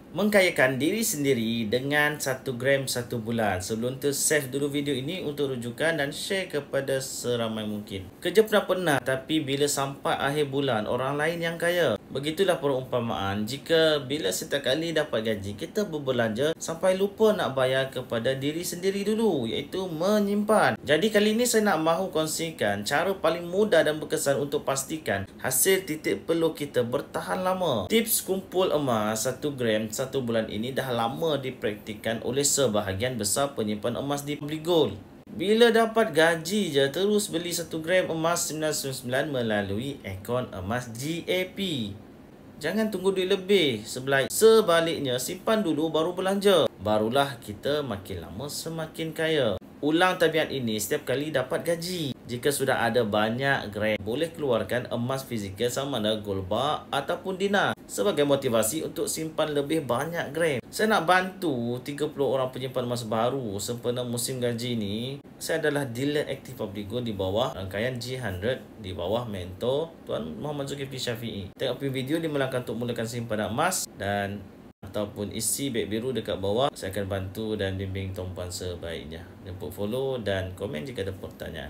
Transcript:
Mengkayakan diri sendiri dengan 1 gram 1 bulan. Sebelum tu save dulu video ini untuk rujukan dan share kepada seramai mungkin. Kerja pernah, tapi bila sampai akhir bulan orang lain yang kaya. Begitulah perumpamaan jika bila setiap kali dapat gaji kita berbelanja sampai lupa nak bayar kepada diri sendiri dulu, iaitu menyimpan. Jadi kali ini saya nak mahu kongsikan cara paling mudah dan berkesan untuk pastikan hasil titik peluh kita bertahan lama. Tips kumpul emas 1 gram 1 bulan ini dah lama dipraktikkan oleh sebahagian besar penyimpan emas di Obligol. Bila dapat gaji je terus beli 1 gram emas 999 melalui akaun emas GAP. Jangan tunggu duit lebih. Sebaliknya simpan dulu baru belanja. Barulah kita makin lama semakin kaya. Ulang tabiat ini setiap kali dapat gaji. Jika sudah ada banyak gram, boleh keluarkan emas fizikal sama ada gold bar ataupun dinar sebagai motivasi untuk simpan lebih banyak gram. Saya nak bantu 30 orang penyimpan emas baru sempena musim gaji ni. Saya adalah dealer aktif Obligol di bawah rangkaian G100 di bawah mentor Tuan Muhammad Zulkifli Syafiee. Tengok video di Melangkah untuk Mulakan Simpanan Emas dan ataupun isi beg biru dekat bawah. Saya akan bantu dan bimbing tuan-puan sebaiknya. Jemput follow dan komen jika ada pertanyaan.